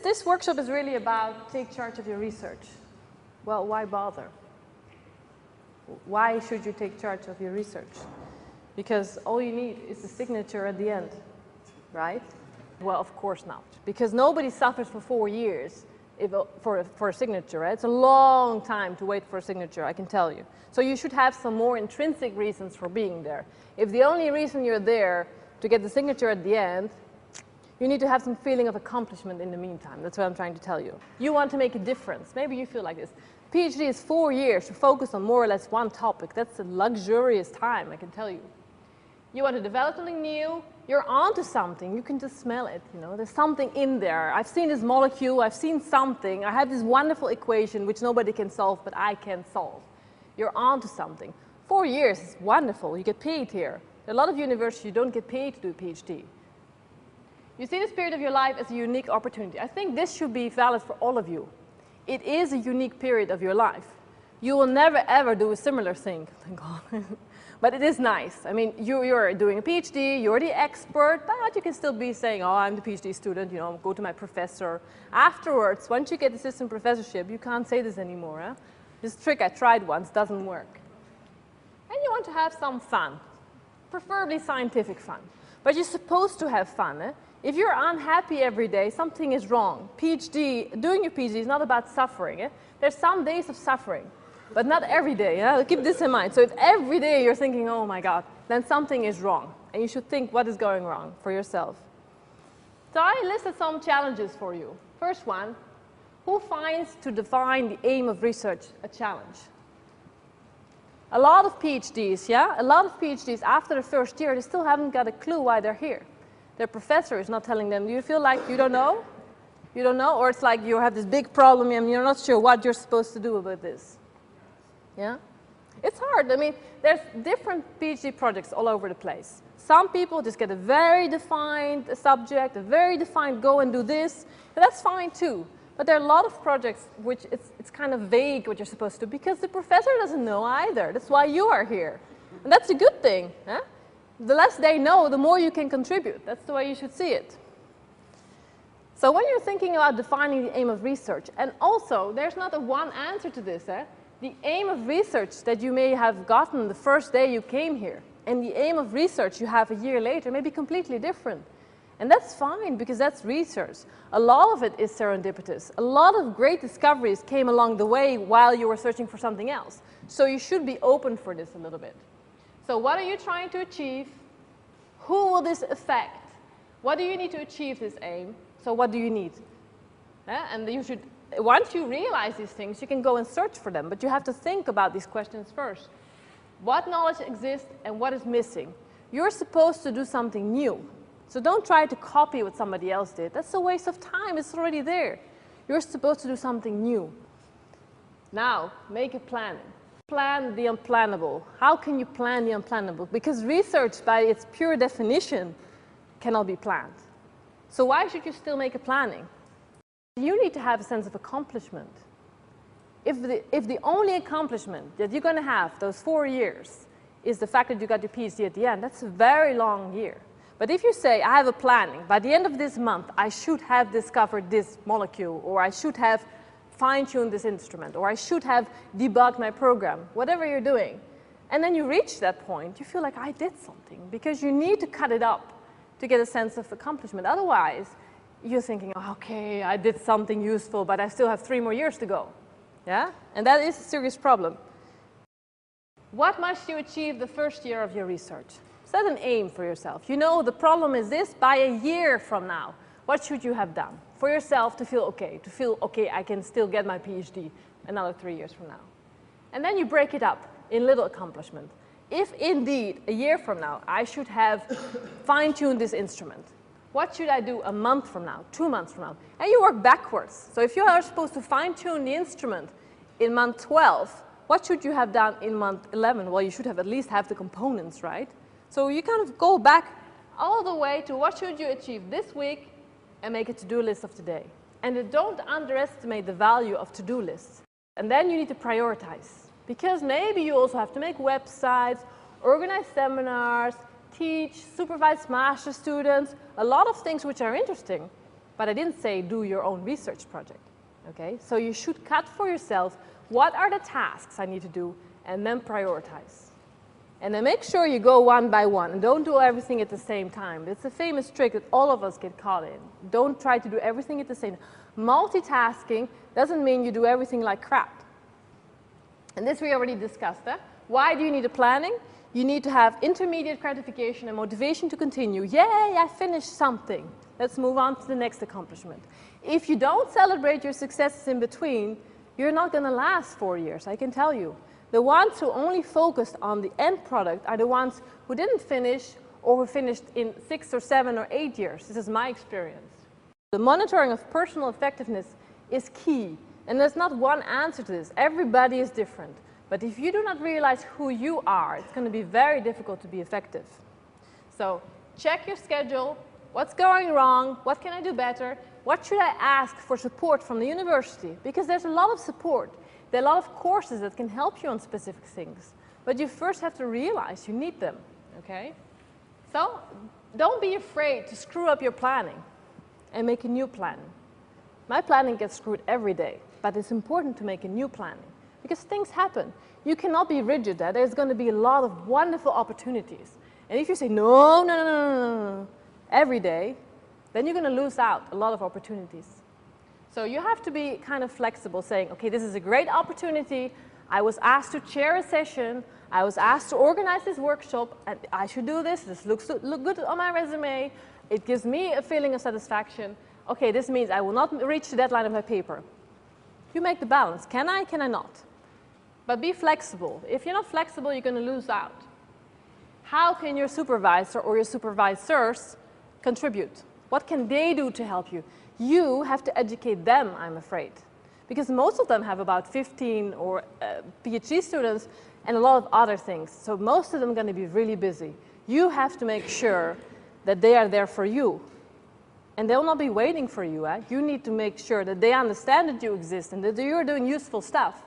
this workshop is really about take charge of your research. Well, why bother? Why should you take charge of your research? Because all you need is the signature at the end, right? Well, of course not. Because nobody suffers for 4 years for a signature, right? It's a long time to wait for a signature, I can tell you. So you should have some more intrinsic reasons for being there. If the only reason you're there to get the signature at the end, you need to have some feeling of accomplishment in the meantime. That's what I'm trying to tell you. You want to make a difference. Maybe you feel like this. PhD is 4 years to focus on more or less one topic. That's a luxurious time, I can tell you. You want to develop something new, you're onto something. You can just smell it, you know. There's something in there. I've seen this molecule, I've seen something. I have this wonderful equation which nobody can solve, but I can solve. You're onto something. 4 years is wonderful. You get paid here. A lot of universities, you don't get paid to do a PhD. You see this period of your life as a unique opportunity. I think this should be valid for all of you. It is a unique period of your life. You will never ever do a similar thing, thank God. But it is nice. I mean, you're doing a PhD, you're the expert, but you can still be saying, oh, I'm the PhD student, you know, go to my professor. Afterwards, once you get assistant professorship, you can't say this anymore. Huh? This trick I tried once doesn't work. And you want to have some fun, preferably scientific fun. But you're supposed to have fun. Eh? If you're unhappy every day, something is wrong. Doing your PhD is not about suffering. Eh? There's some days of suffering. But not every day, yeah? Keep this in mind. So if every day you're thinking, oh my God, then something is wrong. And you should think what is going wrong for yourself. So I listed some challenges for you. First one, who finds to define the aim of research a challenge? A lot of PhDs, yeah? A lot of PhDs after the first year, they still haven't got a clue why they're here. Their professor is not telling them, do you feel like you don't know? You don't know? Or it's like you have this big problem and you're not sure what you're supposed to do about this. Yeah? It's hard. I mean, there's different PhD projects all over the place. Some people just get a very defined subject, a very defined go and do this, and that's fine too. But there are a lot of projects which it's kind of vague what you're supposed to do because the professor doesn't know either. That's why you are here. And that's a good thing. Huh? The less they know, the more you can contribute. That's the way you should see it. So when you're thinking about defining the aim of research, and also there's not a one answer to this. The aim of research that you may have gotten the first day you came here and the aim of research you have a year later may be completely different. And that's fine because that's research. A lot of it is serendipitous. A lot of great discoveries came along the way while you were searching for something else. So you should be open for this a little bit. So what are you trying to achieve? Who will this affect? What do you need to achieve this aim? So what do you need? And you should, once you realize these things, you can go and search for them. But you have to think about these questions first. What knowledge exists and what is missing? You're supposed to do something new. So don't try to copy what somebody else did. That's a waste of time. It's already there. You're supposed to do something new. Now, make a plan. Plan the unplannable. How can you plan the unplannable? Because research, by its pure definition, cannot be planned. So why should you still make a planning? You need to have a sense of accomplishment. If the only accomplishment that you're going to have those 4 years is the fact that you got your PhD at the end, that's a very long year. But if you say, I have a planning, by the end of this month, I should have discovered this molecule, or I should have fine-tuned this instrument, or I should have debugged my program, whatever you're doing. And then you reach that point, you feel like I did something, because you need to cut it up to get a sense of accomplishment. Otherwise, you're thinking, oh, okay, I did something useful, but I still have 3 more years to go. Yeah? And that is a serious problem. What must you achieve the first year of your research? Set an aim for yourself. You know the problem is this, by a year from now, what should you have done for yourself to feel okay, I can still get my PhD another 3 years from now. And then you break it up in little accomplishment. If indeed, a year from now, I should have fine-tuned this instrument, what should I do a month from now, 2 months from now? And you work backwards. So if you are supposed to fine-tune the instrument in month 12, what should you have done in month 11? Well, you should have at least have the components, right? So you kind of go back all the way to what should you achieve this week and make a to-do list of today. And don't underestimate the value of to-do lists. And then you need to prioritize. Because maybe you also have to make websites, organize seminars, teach, supervise master students, a lot of things which are interesting. But I didn't say do your own research project, okay? So you should cut for yourself what are the tasks I need to do and then prioritize. And then make sure you go one by one and don't do everything at the same time. It's a famous trick that all of us get caught in. Don't try to do everything at the same time. Multitasking doesn't mean you do everything like crap. And this we already discussed. Why do you need a planning? You need to have intermediate gratification and motivation to continue. Yay, I finished something. Let's move on to the next accomplishment. If you don't celebrate your successes in between, you're not going to last 4 years, I can tell you. The ones who only focused on the end product are the ones who didn't finish or who finished in 6 or 7 or 8 years. This is my experience. The monitoring of personal effectiveness is key. And there's not one answer to this. Everybody is different. But if you do not realize who you are, it's going to be very difficult to be effective. So check your schedule. What's going wrong? What can I do better? What should I ask for support from the university? Because there's a lot of support. There are a lot of courses that can help you on specific things. But you first have to realize you need them, okay? So don't be afraid to screw up your planning and make a new plan. My planning gets screwed every day, but it's important to make a new planning because things happen. You cannot be rigid. There's going to be a lot of wonderful opportunities. And if you say, no, every day, then you're going to lose out a lot of opportunities. So you have to be kind of flexible, saying, okay, this is a great opportunity. I was asked to chair a session. I was asked to organize this workshop, and I should do this. This looks good on my resume. It gives me a feeling of satisfaction. Okay, this means I will not reach the deadline of my paper. You make the balance. Can I not? But be flexible. If you're not flexible, you're going to lose out. How can your supervisor or your supervisors contribute? What can they do to help you? You have to educate them, I'm afraid. Because most of them have about 15 or PhD students and a lot of other things. So most of them are going to be really busy. You have to make sure that they are there for you. And they'll not be waiting for you. You need to make sure that they understand that you exist and that you're doing useful stuff.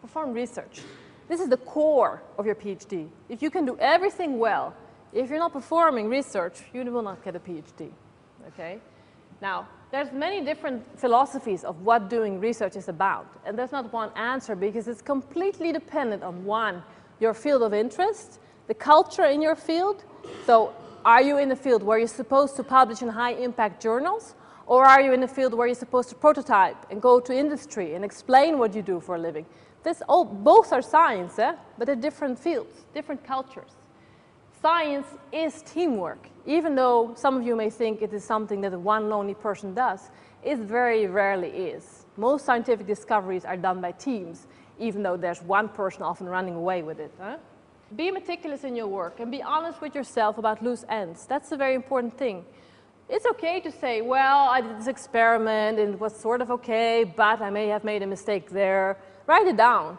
Perform research. This is the core of your PhD. If you can do everything well, if you're not performing research, you will not get a PhD. Okay? Now, there's many different philosophies of what doing research is about. And there's not one answer because it's completely dependent on one, your field of interest, the culture in your field. So are you in a field where you're supposed to publish in high-impact journals? Or are you in a field where you're supposed to prototype and go to industry and explain what you do for a living? Both are science, but they're different fields, different cultures. Science is teamwork. Even though some of you may think it is something that one lonely person does, it very rarely is. Most scientific discoveries are done by teams, even though there's one person often running away with it. Be meticulous in your work and be honest with yourself about loose ends. That's a very important thing. It's okay to say, well, I did this experiment and it was sort of okay, but I may have made a mistake there. Write it down.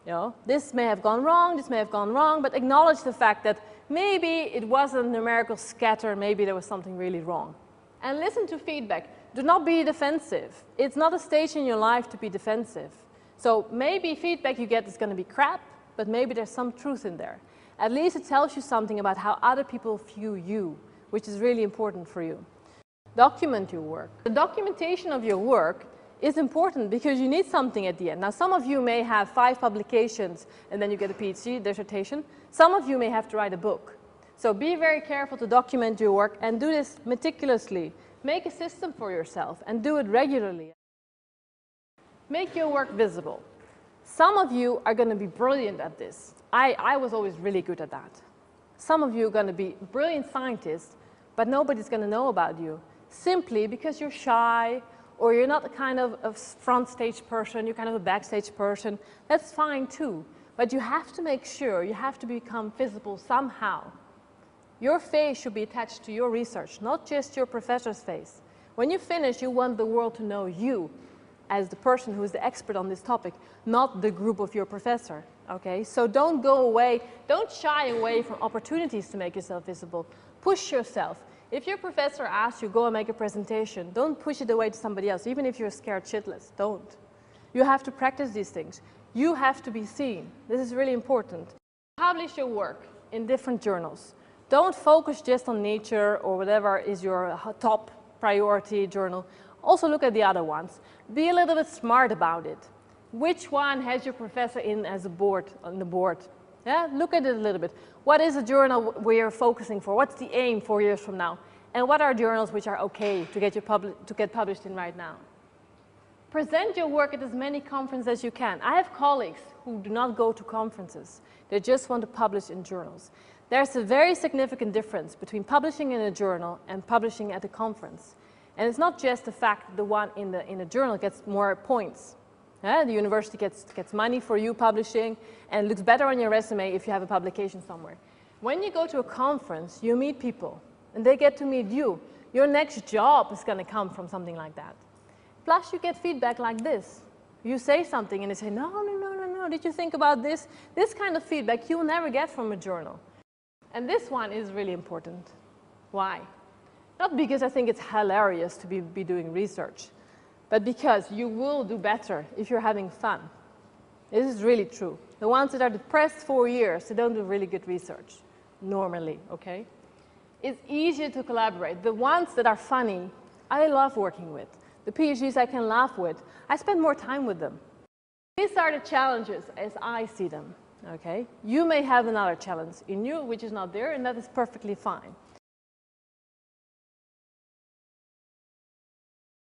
You know, this may have gone wrong, this may have gone wrong, but acknowledge the fact that maybe it wasn't a numerical scatter, maybe there was something really wrong. And listen to feedback. Do not be defensive. It's not a stage in your life to be defensive. So maybe feedback you get is going to be crap, but maybe there's some truth in there. At least it tells you something about how other people view you, which is really important for you. Document your work. The documentation of your work is important because you need something at the end. Now, some of you may have 5 publications and then you get a PhD dissertation. Some of you may have to write a book. So be very careful to document your work and do this meticulously. Make a system for yourself and do it regularly. Make your work visible. Some of you are going to be brilliant at this. I was always really good at that. Some of you are going to be brilliant scientists, but nobody's going to know about you simply because you're shy, or you're not a kind of a front stage person, you're kind of a backstage person. That's fine too. But you have to make sure, you have to become visible somehow. Your face should be attached to your research, not just your professor's face. When you finish, you want the world to know you as the person who is the expert on this topic, not the group of your professor. Okay? So don't go away, don't shy away from opportunities to make yourself visible. Push yourself. If your professor asks you, go and make a presentation, don't push it away to somebody else, even if you're scared shitless, don't. You have to practice these things. You have to be seen. This is really important. Publish your work in different journals. Don't focus just on Nature or whatever is your top priority journal, also look at the other ones. Be a little bit smart about it. Which one has your professor in as a board, on the board? Yeah, look at it a little bit. What is a journal we're focusing for? What's the aim 4 years from now? And what are journals which are okay to get published in right now? Present your work at as many conferences as you can. I have colleagues who do not go to conferences. They just want to publish in journals. There's a very significant difference between publishing in a journal and publishing at a conference. And it's not just the fact that the one in a journal gets more points. The university gets money for you publishing and looks better on your resume if you have a publication somewhere. When you go to a conference, you meet people and they get to meet you. Your next job is going to come from something like that. Plus, you get feedback like this. You say something and they say, no, did you think about this? This kind of feedback you will never get from a journal. And this one is really important. Why? Not because I think it's hilarious to be doing research, but because you will do better if you're having fun. This is really true. The ones that are depressed 4 years, they don't do really good research, normally, okay? It's easier to collaborate. The ones that are funny, I love working with. The PhDs I can laugh with, I spend more time with them. These are the challenges as I see them, okay? You may have another challenge in you which is not there, and that is perfectly fine.